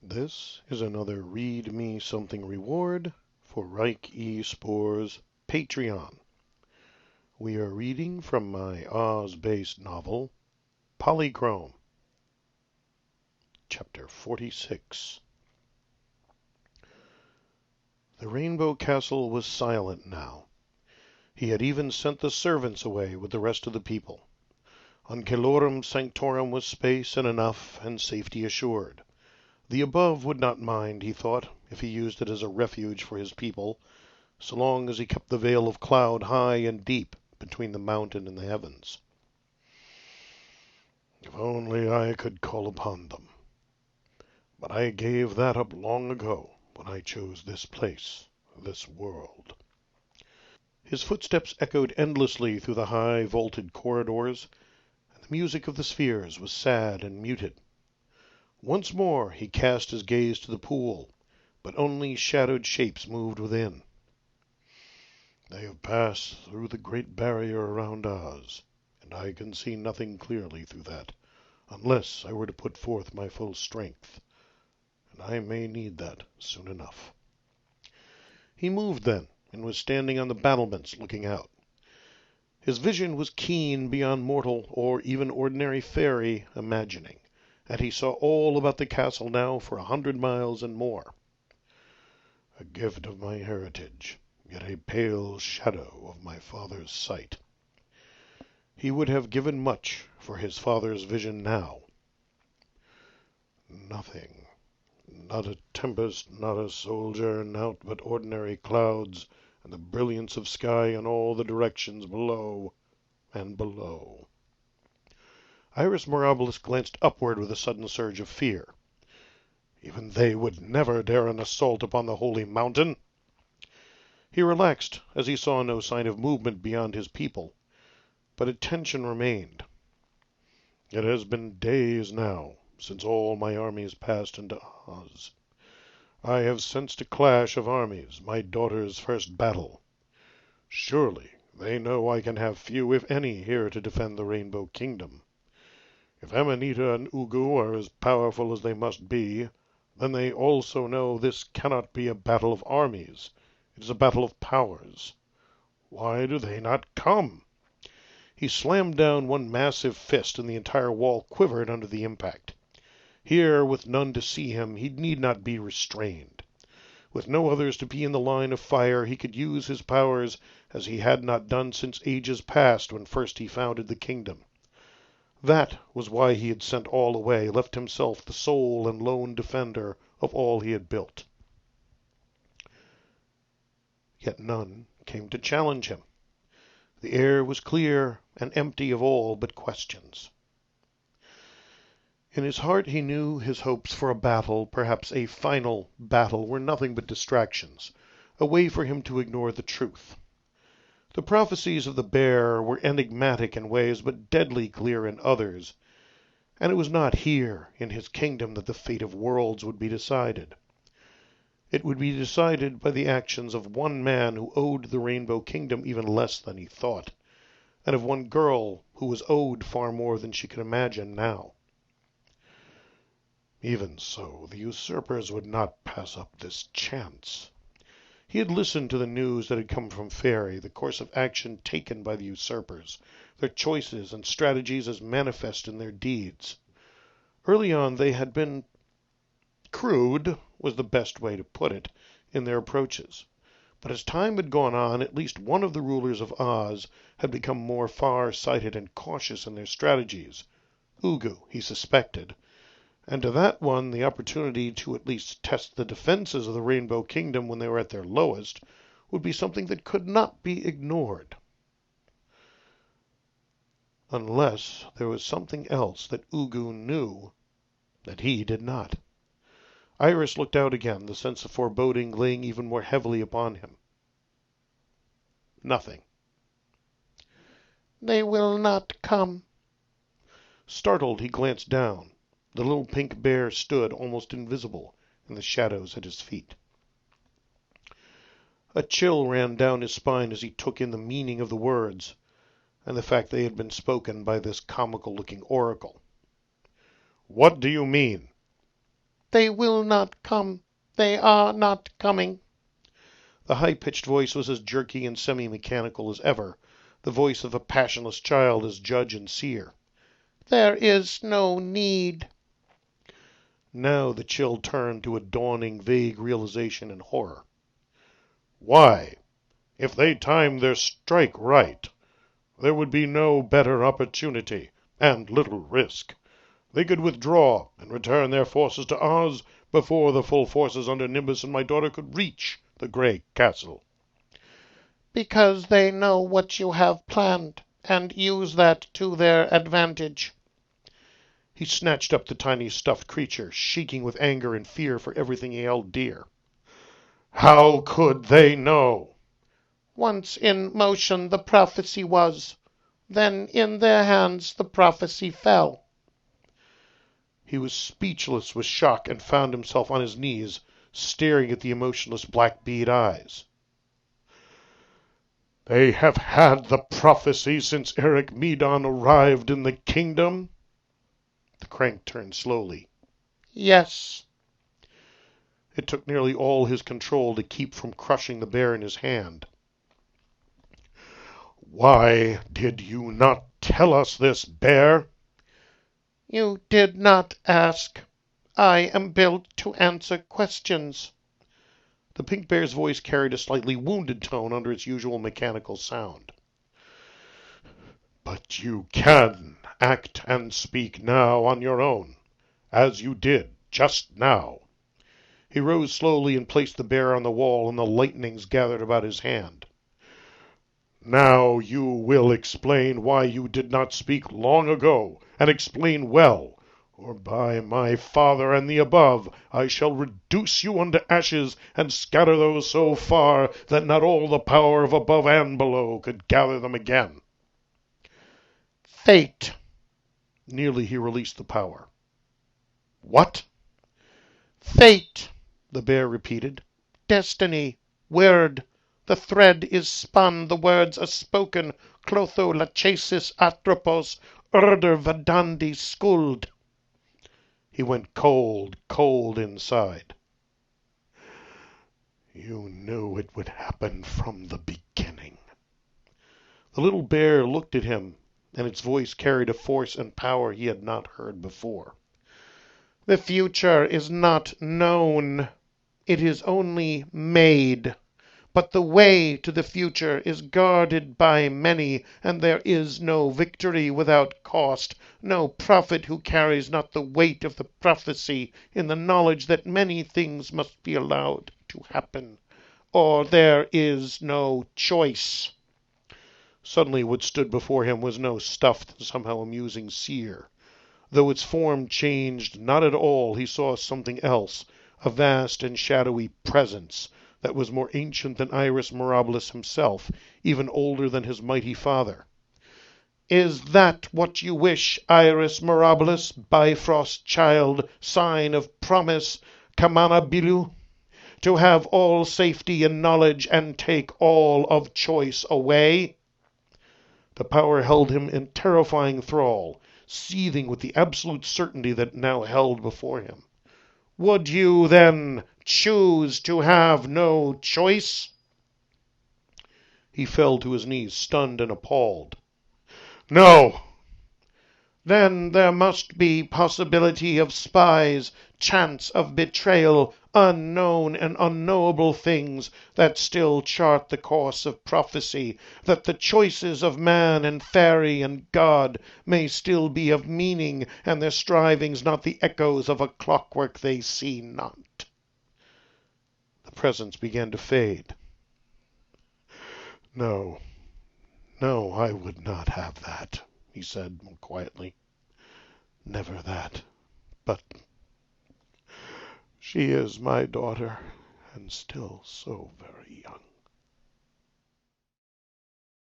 This is another Read Me Something reward for Reich E. Spore's Patreon. We are reading from my Oz-based novel, Polychrome, Chapter 46. The Rainbow Castle was silent now. He had even sent the servants away with the rest of the people. Ancelorum sanctorum was space and enough and safety assured. The above would not mind, he thought, if he used it as a refuge for his people, so long as he kept the veil of cloud high and deep between the mountain and the heavens. If only I could call upon them. But I gave that up long ago when I chose this place, this world. His footsteps echoed endlessly through the high vaulted corridors, and the music of the spheres was sad and muted. Once more he cast his gaze to the pool, but only shadowed shapes moved within. They have passed through the great barrier around Oz, and I can see nothing clearly through that, unless I were to put forth my full strength, and I may need that soon enough. He moved then, and was standing on the battlements looking out. His vision was keen beyond mortal or even ordinary fairy imagining, and he saw all about the castle now for 100 miles and more. A gift of my heritage, yet a pale shadow of my father's sight. He would have given much for his father's vision now. Nothing, not a tempest, not a soldier, naught but ordinary clouds, and the brilliance of sky in all the directions below and below. Iris Mirabilis glanced upward with a sudden surge of fear. Even they would never dare an assault upon the holy mountain. He relaxed as he saw no sign of movement beyond his people, but a tension remained. It has been days now since all my armies passed into Oz. I have sensed a clash of armies, my daughter's first battle. Surely they know I can have few, if any, here to defend the Rainbow Kingdom. If Amanita and Ugu are as powerful as they must be, then they also know this cannot be a battle of armies. It is a battle of powers. Why do they not come? He slammed down one massive fist, and the entire wall quivered under the impact. Here, with none to see him, he need not be restrained. With no others to be in the line of fire, he could use his powers as he had not done since ages past when first he founded the kingdom. That was why he had sent all away, left himself the sole and lone defender of all he had built. Yet none came to challenge him. The air was clear and empty of all but questions. In his heart he knew his hopes for a battle, perhaps a final battle, were nothing but distractions, a way for him to ignore the truth. The prophecies of the bear were enigmatic in ways, but deadly clear in others, and it was not here, in his kingdom, that the fate of worlds would be decided. It would be decided by the actions of one man who owed the Rainbow Kingdom even less than he thought, and of one girl who was owed far more than she could imagine now. Even so, the usurpers would not pass up this chance. He had listened to the news that had come from Fairy, the course of action taken by the usurpers, their choices and strategies as manifest in their deeds. Early on they had been crude, was the best way to put it, in their approaches. But as time had gone on, at least one of the rulers of Oz had become more far-sighted and cautious in their strategies. Ugu, he suspected, and to that one the opportunity to at least test the defenses of the Rainbow Kingdom when they were at their lowest would be something that could not be ignored. Unless there was something else that Ugu knew that he did not. Iris looked out again, the sense of foreboding laying even more heavily upon him. Nothing. They will not come. Startled, he glanced down. The little pink bear stood, almost invisible, in the shadows at his feet. A chill ran down his spine as he took in the meaning of the words, and the fact they had been spoken by this comical-looking oracle. "What do you mean?" They will not come. They are not coming." The high-pitched voice was as jerky and semi-mechanical as ever, the voice of a passionless child as judge and seer. "There is no need." Now the chill turned to a dawning vague realization and horror. Why, if they timed their strike right, there would be no better opportunity, and little risk. They could withdraw and return their forces to Oz before the full forces under Nimbus and my daughter could reach the Grey Castle. "Because they know what you have planned, and use that to their advantage." He snatched up the tiny stuffed creature, shaking with anger and fear for everything he held dear. How could they know? "Once in motion the prophecy was. Then in their hands the prophecy fell." He was speechless with shock and found himself on his knees, staring at the emotionless black bead eyes. They have had the prophecy since Eric Medon arrived in the kingdom? The crank turned slowly. "Yes." It took nearly all his control to keep from crushing the bear in his hand. Why did you not tell us this, bear? "You did not ask. I am built to answer questions." The pink bear's voice carried a slightly wounded tone under its usual mechanical sound. But you can act and speak now on your own, as you did just now. He rose slowly and placed the bear on the wall, and the lightnings gathered about his hand. Now you will explain why you did not speak long ago, and explain well, or by my father and the above, I shall reduce you unto ashes, and scatter those so far that not all the power of above and below could gather them again. "Fate." Nearly he released the power. What? "Fate," the bear repeated. "destiny, word. The thread is spun, the words are spoken. Clotho lachesis atropos, urder vadandi skuld." He went cold, cold inside. You knew it would happen from the beginning. The little bear looked at him, and its voice carried a force and power he had not heard before. "The future is not known. It is only made. But the way to the future is guarded by many, and there is no victory without cost, no prophet who carries not the weight of the prophecy in the knowledge that many things must be allowed to happen, or there is no choice." Suddenly what stood before him was no stuffed, somehow amusing seer. Though its form changed not at all, he saw something else, a vast and shadowy presence that was more ancient than Iris Mirabilis himself, even older than his mighty father. "Is that what you wish, Iris Mirabilis, Bifrost child, sign of promise, Kamanabilu? To have all safety and knowledge, and take all of choice away?" The power held him in terrifying thrall, seething with the absolute certainty that it now held before him. "Would you, then, choose to have no choice?" He fell to his knees, stunned and appalled. No! "Then there must be possibility of spies, chance of betrayal, unknown and unknowable things that still chart the course of prophecy, that the choices of man and fairy and god may still be of meaning, and their strivings not the echoes of a clockwork they see not." The presence began to fade. No, no, I would not have that, he said more quietly. Never that. But she is my daughter, and still so very young.